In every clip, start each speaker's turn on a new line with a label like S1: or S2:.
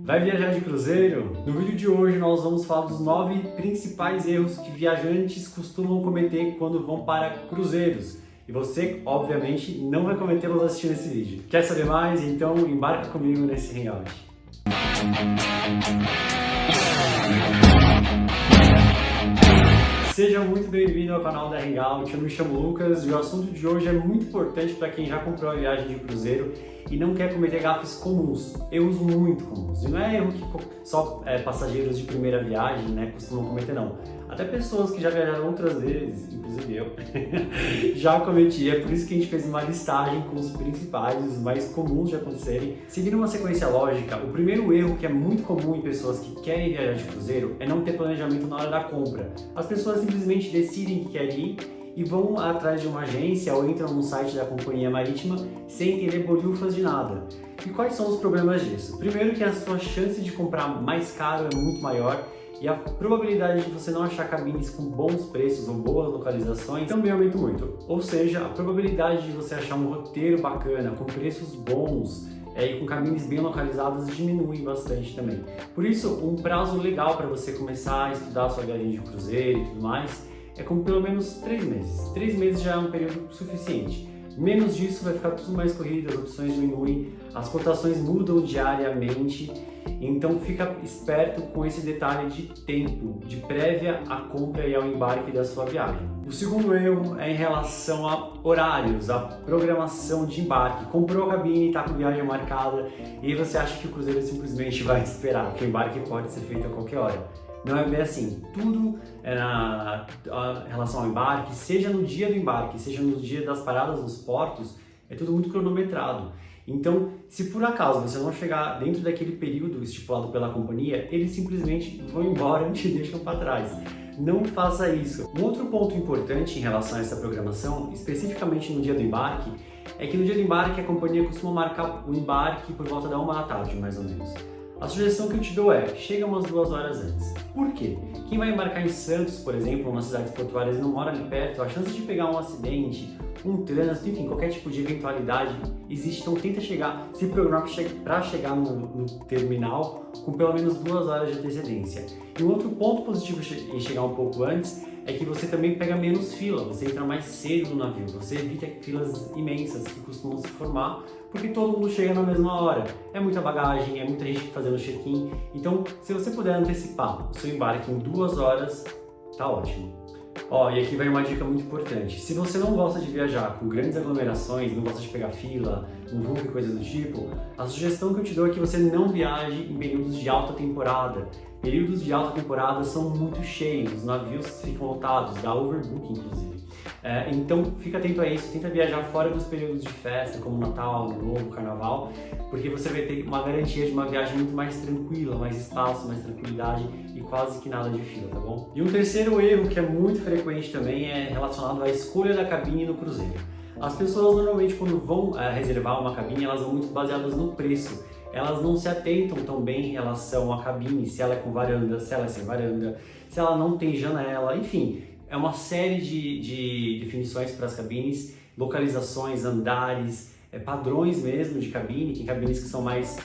S1: Vai viajar de cruzeiro? No vídeo de hoje nós vamos falar dos 9 principais erros que viajantes costumam cometer quando vão para cruzeiros. E você, obviamente, não vai cometê-los assistindo esse vídeo. Quer saber mais? Então embarca comigo nesse hangout. Seja muito bem-vindo ao canal da Hangout, eu me chamo Lucas e o assunto de hoje é muito importante para quem já comprou a viagem de cruzeiro e não quer cometer gafes comuns, erros muito comuns. E não é erro que só passageiros de primeira viagem costumam cometer, não. Até pessoas que já viajaram outras vezes, inclusive eu, já cometi. É por isso que a gente fez uma listagem com os principais, os mais comuns de acontecerem. Seguindo uma sequência lógica, o primeiro erro que é muito comum em pessoas que querem viajar de cruzeiro é não ter planejamento na hora da compra. As pessoas simplesmente decidem que querem ir e vão atrás de uma agência ou entram no site da companhia marítima sem entender bolhufas de nada. E quais são os problemas disso? Primeiro que a sua chance de comprar mais caro é muito maior e a probabilidade de você não achar cabines com bons preços ou boas localizações também aumenta muito. Ou seja, a probabilidade de você achar um roteiro bacana, com preços bons e com cabines bem localizadas diminui bastante também. Por isso, um prazo legal para você começar a estudar a sua viagem de cruzeiro e tudo mais é com pelo menos 3 meses. 3 meses já é um período suficiente. Menos disso vai ficar tudo mais corrido, as opções diminuem, as cotações mudam diariamente, então fica esperto com esse detalhe de tempo, de prévia à compra e ao embarque da sua viagem. O segundo erro é em relação a horários, a programação de embarque. Comprou a cabine, está com viagem marcada e aí você acha que o cruzeiro simplesmente vai esperar, que o embarque pode ser feito a qualquer hora. Não é bem assim. Tudo em relação ao embarque, seja no dia do embarque, seja no dia das paradas nos portos, é tudo muito cronometrado. Então, se por acaso você não chegar dentro daquele período estipulado pela companhia, eles simplesmente vão embora e te deixam para trás. Não faça isso. Um outro ponto importante em relação a essa programação, especificamente no dia do embarque, é que no dia do embarque a companhia costuma marcar o embarque por volta da 1 da tarde, mais ou menos. A sugestão que eu te dou é, chega umas 2 horas antes. Por quê? Quem vai embarcar em Santos, por exemplo, uma cidade portuária e não mora ali perto, a chance de pegar um acidente, um trânsito, enfim, qualquer tipo de eventualidade existe, então tenta se programar para chegar no terminal com pelo menos 2 horas de antecedência. E um outro ponto positivo em chegar um pouco antes é que você também pega menos fila, você entra mais cedo no navio, você evita filas imensas que costumam se formar, porque todo mundo chega na mesma hora. É muita bagagem, é muita gente fazendo check-in, então se você puder antecipar o seu embarque em 2 horas, tá ótimo. E aqui vai uma dica muito importante. Se você não gosta de viajar com grandes aglomerações, não gosta de pegar fila, um vulco e coisas do tipo, a sugestão que eu te dou é que você não viaje em períodos de alta temporada. Períodos de alta temporada são muito cheios, os navios ficam lotados, dá overbooking inclusive. Então fica atento a isso, tenta viajar fora dos períodos de festa, como Natal, Ano Novo, Carnaval, porque você vai ter uma garantia de uma viagem muito mais tranquila, mais espaço, mais tranquilidade e quase que nada de fila, tá bom? E um terceiro erro que é muito frequente também é relacionado à escolha da cabine no cruzeiro. As pessoas normalmente quando vão reservar uma cabine, elas vão muito baseadas no preço. Elas não se atentam tão bem em relação à cabine, se ela é com varanda, se ela é sem varanda, se ela não tem janela, enfim. É uma série de definições para as cabines, localizações, andares, padrões mesmo de cabine, tem cabines que são mais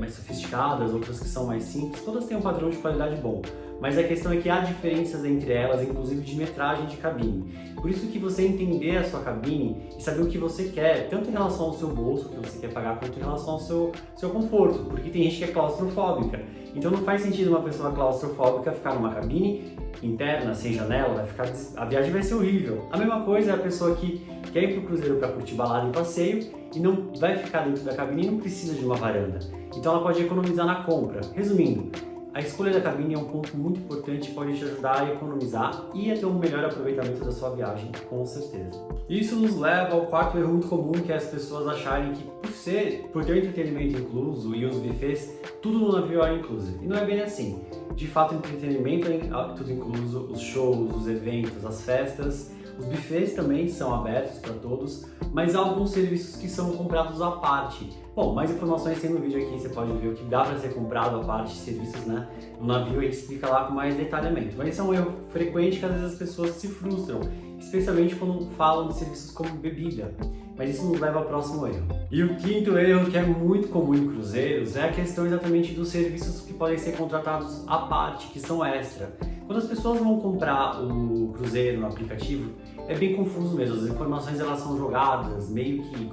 S1: sofisticadas, outras que são mais simples, todas têm um padrão de qualidade bom. Mas a questão é que há diferenças entre elas, inclusive de metragem de cabine. Por isso que você entender a sua cabine e saber o que você quer, tanto em relação ao seu bolso, que você quer pagar, quanto em relação ao seu conforto, porque tem gente que é claustrofóbica. Então não faz sentido uma pessoa claustrofóbica ficar numa cabine interna, sem janela, a viagem vai ser horrível. A mesma coisa é a pessoa que quer ir para o cruzeiro para curtir balada e passeio e não vai ficar dentro da cabine e não precisa de uma varanda. Então ela pode economizar na compra. Resumindo, a escolha da cabine é um ponto muito importante e pode te ajudar a economizar e a ter um melhor aproveitamento da sua viagem, com certeza. Isso nos leva ao quarto erro muito comum, que é as pessoas acharem que por ter o entretenimento incluso e os buffets, tudo no navio é incluso. E não é bem assim. De fato, o entretenimento é tudo incluso, os shows, os eventos, as festas, os buffets também são abertos para todos, mas há alguns serviços que são comprados à parte. Bom, mais informações tem no vídeo aqui, você pode ver o que dá para ser comprado à parte de serviços, no navio a gente explica lá com mais detalhamento. Mas isso é um erro frequente que às vezes as pessoas se frustram, especialmente quando falam de serviços como bebida. Mas isso nos leva ao próximo erro. E o quinto erro, que é muito comum em cruzeiros, é a questão exatamente dos serviços que podem ser contratados à parte, que são extra. Quando as pessoas vão comprar o cruzeiro no aplicativo, é bem confuso mesmo, as informações elas são jogadas, meio que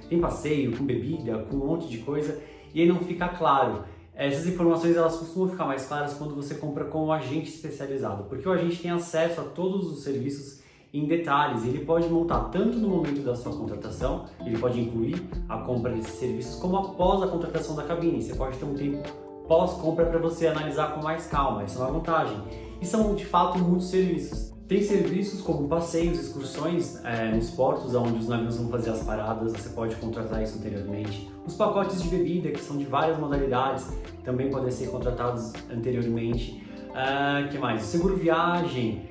S1: tem passeio, com bebida, com um monte de coisa, e aí não fica claro. Essas informações elas costumam ficar mais claras quando você compra com um agente especializado, porque o agente tem acesso a todos os serviços em detalhes, ele pode montar tanto no momento da sua contratação, ele pode incluir a compra desses serviços, como após a contratação da cabine. Você pode ter um tempo pós-compra para você analisar com mais calma, essa é uma vantagem. E são de fato muitos serviços. Tem serviços como passeios, excursões nos portos onde os navios vão fazer as paradas, você pode contratar isso anteriormente. Os pacotes de bebida, que são de várias modalidades, também podem ser contratados anteriormente. Que mais? O seguro viagem,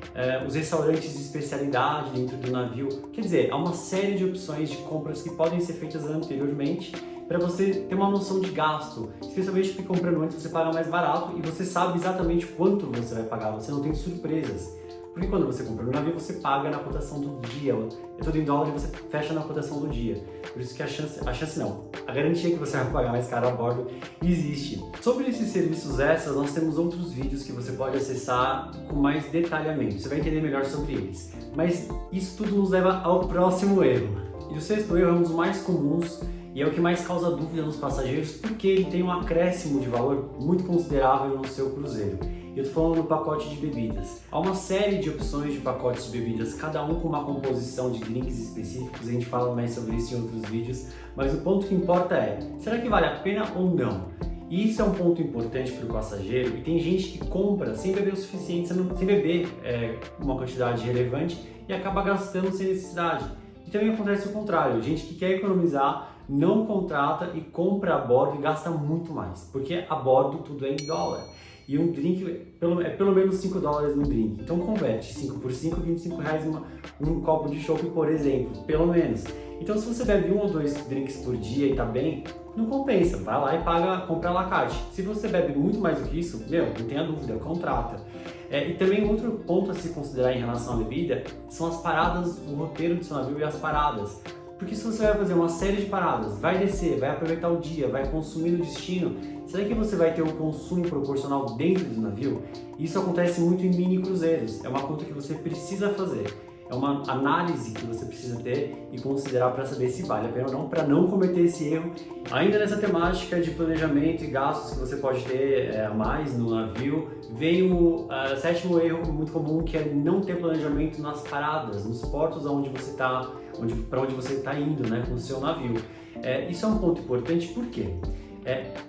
S1: os restaurantes de especialidade dentro do navio. Quer dizer, há uma série de opções de compras que podem ser feitas anteriormente para você ter uma noção de gasto, especialmente porque comprando antes você paga mais barato e você sabe exatamente quanto você vai pagar, você não tem surpresas. Porque quando você compra no navio, você paga na cotação do dia, é tudo em dólar e você fecha na cotação do dia. Por isso que a garantia que você vai pagar mais caro a bordo existe. Sobre esses serviços extras, nós temos outros vídeos que você pode acessar com mais detalhamento, você vai entender melhor sobre eles. Mas isso tudo nos leva ao próximo erro. E o sexto erro é um dos mais comuns e é o que mais causa dúvida nos passageiros, porque ele tem um acréscimo de valor muito considerável no seu cruzeiro. Eu estou falando do pacote de bebidas. Há uma série de opções de pacotes de bebidas, cada um com uma composição de drinks específicos, a gente fala mais sobre isso em outros vídeos, mas o ponto que importa é, será que vale a pena ou não? E isso é um ponto importante para o passageiro, e tem gente que compra sem beber o suficiente, sem beber uma quantidade relevante e acaba gastando sem necessidade. E também acontece o contrário, gente que quer economizar, não contrata e compra a bordo e gasta muito mais, porque a bordo tudo é em dólar. E um drink é pelo menos 5 dólares no drink. Então converte 5 por 5, 25 reais um copo de chopp, por exemplo, pelo menos. Então se você bebe 1 ou 2 drinks por dia e tá bem, não compensa, vai lá e compra à la carte. Se você bebe muito mais do que isso, não tenha dúvida, contrata. E também outro ponto a se considerar em relação à bebida são as paradas, o roteiro do seu navio e as paradas. Porque se você vai fazer uma série de paradas, vai descer, vai aproveitar o dia, vai consumir no destino, será que você vai ter um consumo proporcional dentro do navio? Isso acontece muito em mini cruzeiros, é uma conta que você precisa fazer. É uma análise que você precisa ter e considerar para saber se vale a pena ou não, para não cometer esse erro. Ainda nessa temática de planejamento e gastos que você pode ter a mais no navio, vem o sétimo erro muito comum, que é não ter planejamento nas paradas, nos portos onde você está, para onde você está indo, né, com o seu navio. Isso é um ponto importante porque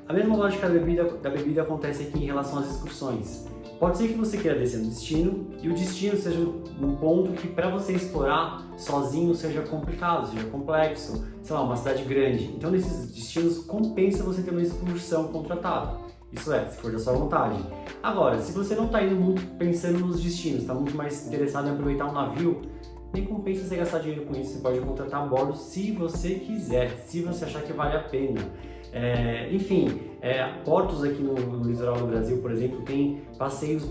S1: a mesma lógica da bebida acontece aqui em relação às excursões. Pode ser que você queira descer no destino e o destino seja um ponto que para você explorar sozinho seja complicado, seja complexo, sei lá, uma cidade grande. Então nesses destinos compensa você ter uma excursão contratada. Isso se for da sua vontade. Agora, se você não está indo muito pensando nos destinos, está muito mais interessado em aproveitar um navio, nem compensa você gastar dinheiro com isso, você pode contratar a bordo se você quiser, se você achar que vale a pena. Portos aqui no litoral do Brasil, por exemplo, tem passeios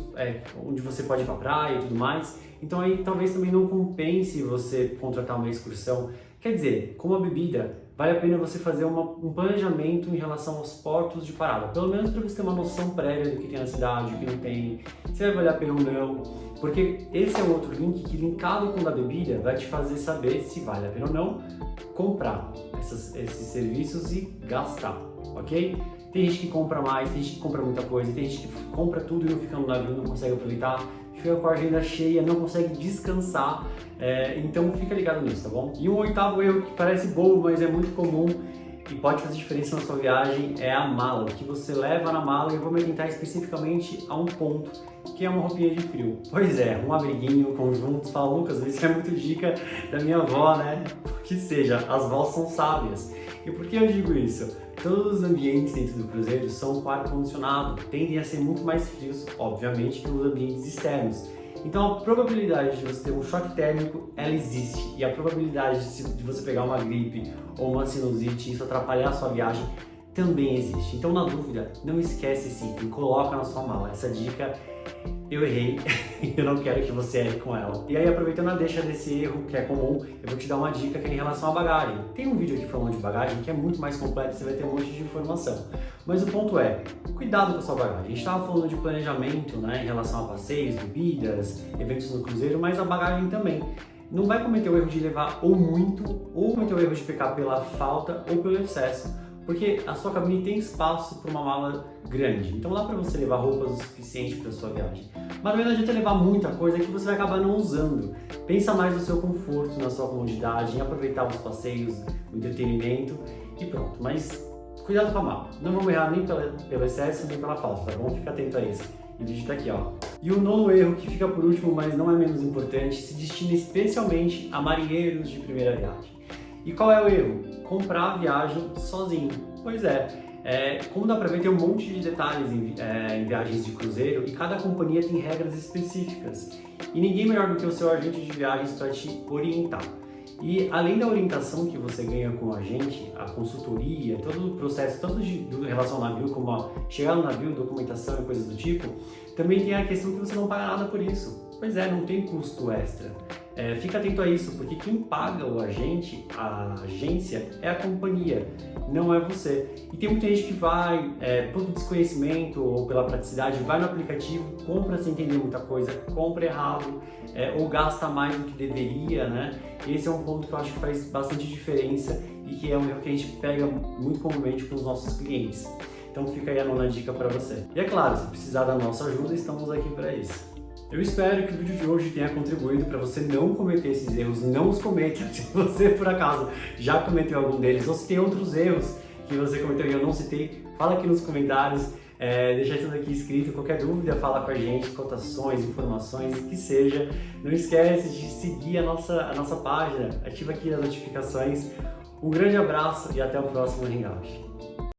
S1: onde você pode ir para a praia e tudo mais, então aí talvez também não compense você contratar uma excursão. Quer dizer, com a bebida, vale a pena você fazer um planejamento em relação aos portos de parada, pelo menos para você ter uma noção prévia do que tem na cidade, o que não tem, se vai valer a pena ou não, porque esse é um outro link que, linkado com o da bebida, vai te fazer saber se vale a pena ou não comprar esses serviços e gastar, ok? Tem gente que compra mais, tem gente que compra muita coisa, tem gente que compra tudo e não fica no navio, não consegue aproveitar, fica com a agenda cheia, não consegue descansar, então fica ligado nisso, tá bom? E um oitavo erro que parece bobo, mas é muito comum e pode fazer diferença na sua viagem é a mala, o que você leva na mala. E eu vou me atentar especificamente a um ponto, que é uma roupinha de frio. Pois é, um abriguinho, conjuntos, fala, Lucas, isso é muito dica da minha avó, né? Que seja, as vós são sábias. E por que eu digo isso? Todos os ambientes dentro do cruzeiro são com ar-condicionado, tendem a ser muito mais frios, obviamente, que os ambientes externos. Então a probabilidade de você ter um choque térmico, ela existe. E a probabilidade de você pegar uma gripe ou uma sinusite e isso atrapalhar a sua viagem também existe. Então, na dúvida, não esquece esse item, coloca na sua mala. Essa dica eu errei, eu não quero que você erre com ela. E aí, aproveitando a deixa desse erro, que é comum, eu vou te dar uma dica que é em relação à bagagem. Tem um vídeo aqui falando de bagagem que é muito mais completo, você vai ter um monte de informação. Mas o ponto é, cuidado com a sua bagagem. A gente estava falando de planejamento, né, em relação a passeios, bebidas, eventos no cruzeiro, mas a bagagem também. Não vai cometer o erro de levar ou muito, ou cometer o erro de pecar pela falta ou pelo excesso. Porque a sua cabine tem espaço para uma mala grande, então dá para você levar roupas o suficiente para a sua viagem. Mas não adianta levar muita coisa que você vai acabar não usando. Pensa mais no seu conforto, na sua comodidade, em aproveitar os passeios, o entretenimento e pronto. Mas cuidado com a mala, não vamos errar nem pelo excesso nem pela falta, tá bom? Fica atento a isso. E o vídeo tá aqui, ó. E o nono erro, que fica por último, mas não é menos importante, se destina especialmente a marinheiros de primeira viagem. E qual é o erro? Comprar a viagem sozinho. Pois é, como dá pra ver, tem um monte de detalhes em viagens de cruzeiro e cada companhia tem regras específicas. E ninguém melhor do que o seu agente de viagens para te orientar. E além da orientação que você ganha com a gente, a consultoria, todo o processo, tanto em relação ao navio, como a chegar no navio, documentação e coisas do tipo, também tem a questão que você não paga nada por isso. Pois é, não tem custo extra. Fica atento a isso, porque quem paga o agente, a agência, é a companhia, não é você. E tem muita gente que vai, por desconhecimento ou pela praticidade, vai no aplicativo, compra sem entender muita coisa, compra errado, ou gasta mais do que deveria, né? Esse é um ponto que eu acho que faz bastante diferença e que é um erro que a gente pega muito comumente com os nossos clientes. Então fica aí a nona dica para você. E é claro, se precisar da nossa ajuda, estamos aqui para isso. Eu espero que o vídeo de hoje tenha contribuído para você não cometer esses erros, não os cometa. Se você, por acaso, já cometeu algum deles ou se tem outros erros que você cometeu e eu não citei, fala aqui nos comentários, deixa tudo aqui escrito, qualquer dúvida fala com a gente, cotações, informações, o que seja. Não esquece de seguir a nossa página, ativa aqui as notificações. Um grande abraço e até o próximo Hangout.